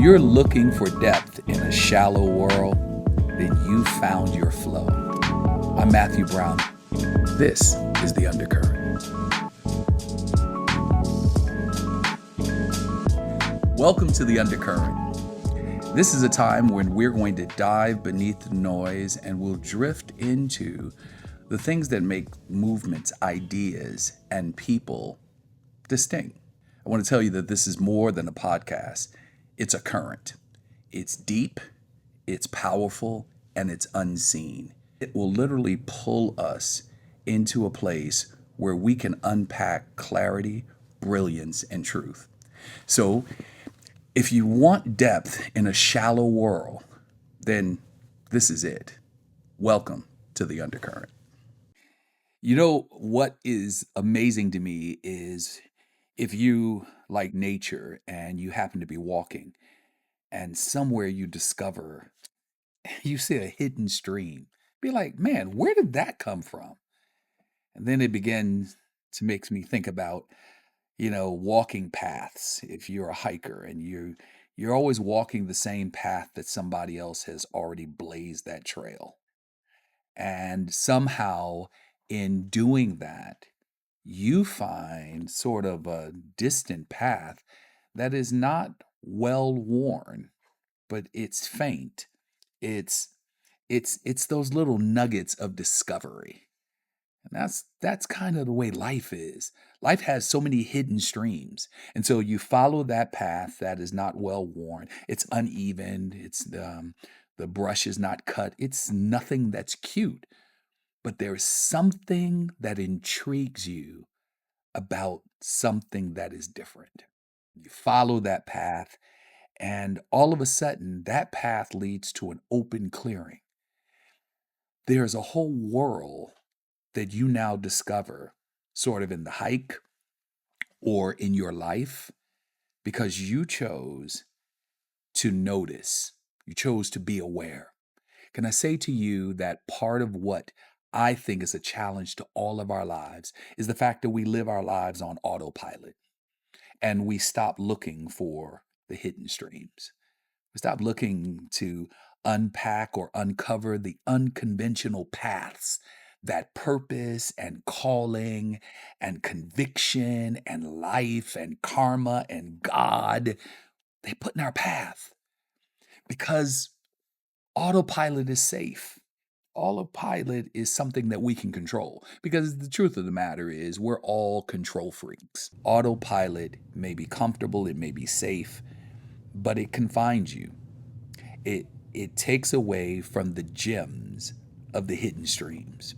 you're looking for depth in a shallow world, then you found your flow. I'm Matthew Brown. This is The Undercurrent. Welcome to The Undercurrent. This is a time when we're going to dive beneath the noise and we'll drift into the things that make movements, ideas, and people distinct. I want to tell you that this is more than a podcast. It's a current. It's deep, it's powerful, and it's unseen. It will literally pull us into a place where we can unpack clarity, brilliance, and truth. So, if you want depth in a shallow world, then this is it. Welcome to The Undercurrent. You know, what is amazing to me is if you like nature and you happen to be walking and somewhere you discover, you see a hidden stream, be like, man, where did that come from? And then it begins to make me think about, walking paths. If you're a hiker and you're always walking the same path that somebody else has already blazed that trail. And somehow in doing that, you find sort of a distant path that is not well worn, but it's faint. It's those little nuggets of discovery. And that's kind of the way life is. Life has so many hidden streams. And so you follow that path that is not well worn. It's uneven. The brush is not cut. It's nothing that's cute. But there's something that intrigues you about something that is different. You follow that path, and all of a sudden, that path leads to an open clearing. There's a whole world that you now discover, sort of in the hike or in your life, because you chose to notice, you chose to be aware. Can I say to you that part of what I think is a challenge to all of our lives is the fact that we live our lives on autopilot and we stop looking for the hidden streams. We stop looking to unpack or uncover the unconventional paths that purpose and calling and conviction and life and karma and God, they put in our path because autopilot is safe. Autopilot is something that we can control because the truth of the matter is we're all control freaks. Autopilot may be comfortable, it may be safe, but it confines you. It takes away from the gems of the hidden streams.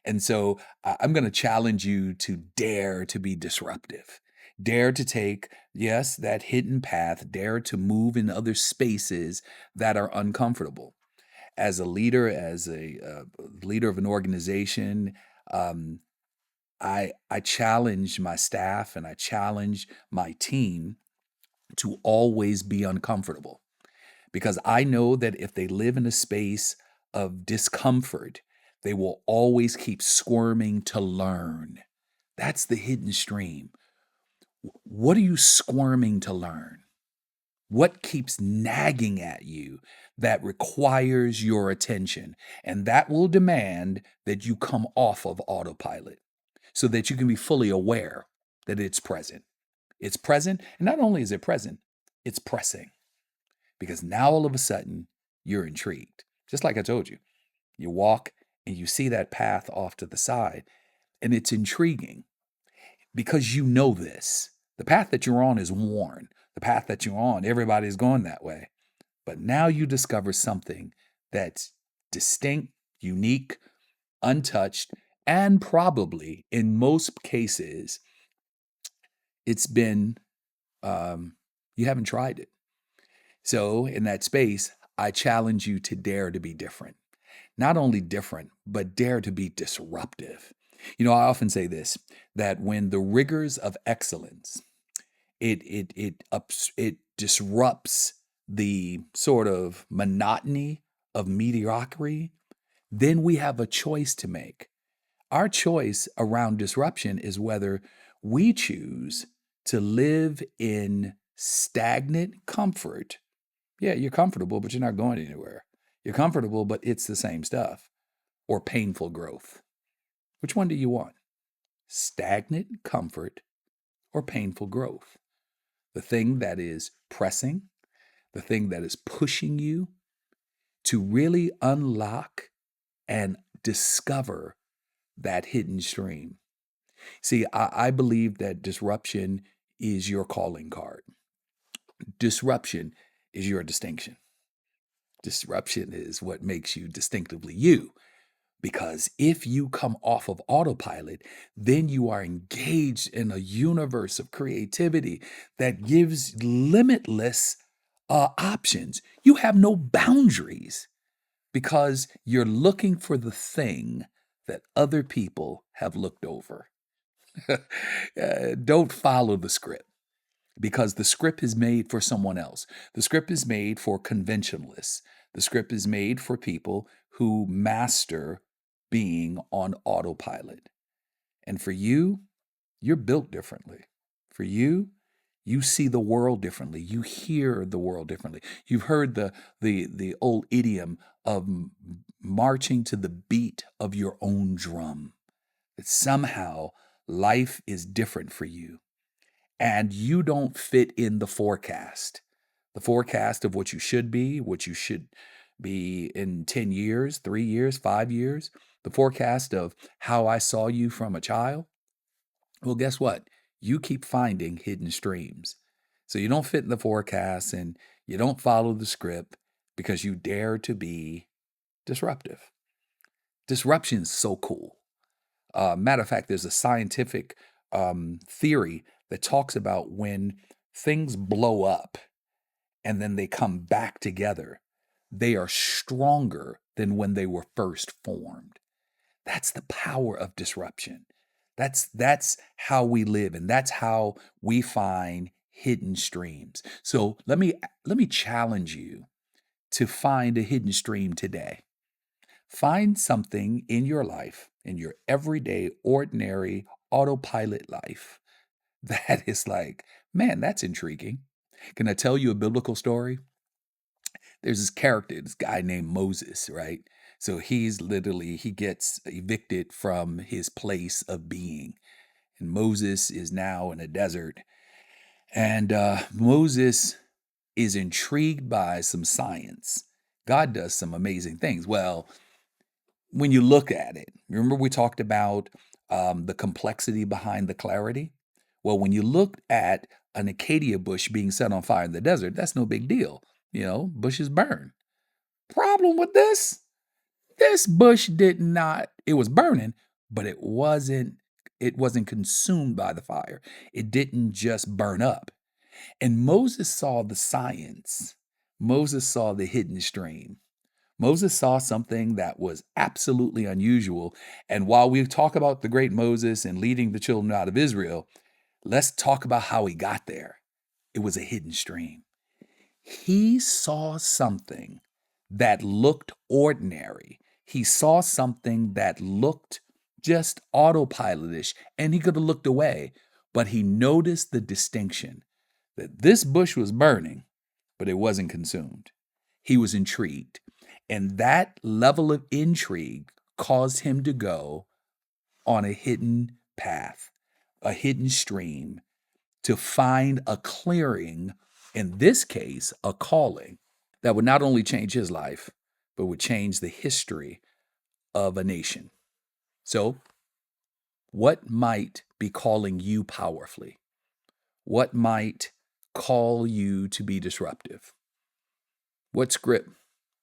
And so I'm going to challenge you to dare to be disruptive. Dare to take, yes, that hidden path, dare to move in other spaces that are uncomfortable. As a leader, as a leader of an organization, I challenge my staff and I challenge my team to always be uncomfortable because I know that if they live in a space of discomfort, they will always keep squirming to learn. That's the hidden stream. What are you squirming to learn? What keeps nagging at you that requires your attention? And that will demand that you come off of autopilot so that you can be fully aware that it's present. It's present, and not only is it present, it's pressing. Because now all of a sudden, you're intrigued. Just like I told you, you walk and you see that path off to the side, and it's intriguing because you know this. The path that you're on is worn. The path that you're on, everybody's going that way. But now you discover something that's distinct, unique, untouched, and probably in most cases, it's been, you haven't tried it. So in that space, I challenge you to dare to be different. Not only different, but dare to be disruptive. I often say this, that when the rigors of excellence, it disrupts the sort of monotony of mediocrity, then we have a choice to make. Our choice around disruption is whether we choose to live in stagnant comfort Yeah, you're comfortable, but you're not going anywhere. You're comfortable, but it's the same stuff. Or painful growth. Which one do you want? Stagnant comfort or painful growth? The thing that is pressing, the thing that is pushing you to really unlock and discover that hidden stream. See, I believe that disruption is your calling card. Disruption is your distinction. Disruption is what makes you distinctively you. Because if you come off of autopilot, then you are engaged in a universe of creativity that gives limitless options. You have no boundaries because you're looking for the thing that other people have looked over. Don't follow the script because the script is made for someone else. The script is made for conventionalists. The script is made for people who master being on autopilot. And for you, you're built differently. For you, you see the world differently. You hear the world differently. You've heard the old idiom of marching to the beat of your own drum. That somehow life is different for you. And you don't fit in the forecast of what you should be in 10 years, 3 years, 5 years, the forecast of how I saw you from a child. Well, guess what? You keep finding hidden streams. So you don't fit in the forecast and you don't follow the script because you dare to be disruptive. Disruption is so cool. Matter of fact, there's a scientific theory that talks about when things blow up and then they come back together, they are stronger than when they were first formed. That's the power of disruption. That's how we live, and that's how we find hidden streams. So let me challenge you to find a hidden stream today. Find something in your life, in your everyday, ordinary, autopilot life, that is like, man, that's intriguing. Can I tell you a biblical story? There's this character, this guy named Moses, right? So he gets evicted from his place of being. And Moses is now in a desert. And Moses is intrigued by some science. God does some amazing things. Well, when you look at it, remember we talked about the complexity behind the clarity? Well, when you look at an acacia bush being set on fire in the desert, that's no big deal. Bushes burn. Problem with this bush it was burning, but it wasn't consumed by the fire. It didn't just burn up. And Moses saw the science. Moses saw the hidden stream. Moses saw something that was absolutely unusual. And while we talk about the great Moses and leading the children out of Israel, let's talk about how he got there. It was a hidden stream. He saw something that looked ordinary. He saw something that looked just autopilotish, and he could have looked away, but he noticed the distinction that this bush was burning, but it wasn't consumed. He was intrigued, and that level of intrigue caused him to go on a hidden path, a hidden stream, to find a clearing, in this case, a calling that would not only change his life, but would change the history of a nation. So, what might be calling you powerfully? What might call you to be disruptive? What script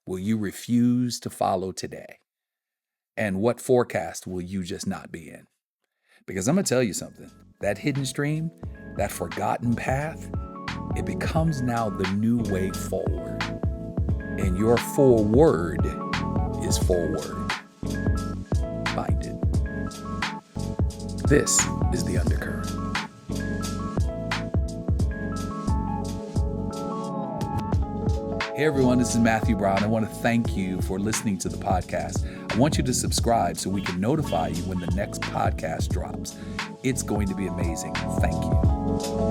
will you refuse to follow today? And what forecast will you just not be in? Because I'm going to tell you something. That hidden stream, that forgotten path, it becomes now the new way forward. And your forward is forward. Find it. This is The Undercurrent. Hey everyone, this is MatthewLBrown. I want to thank you for listening to the podcast. I want you to subscribe so we can notify you when the next podcast drops. It's going to be amazing. Thank you.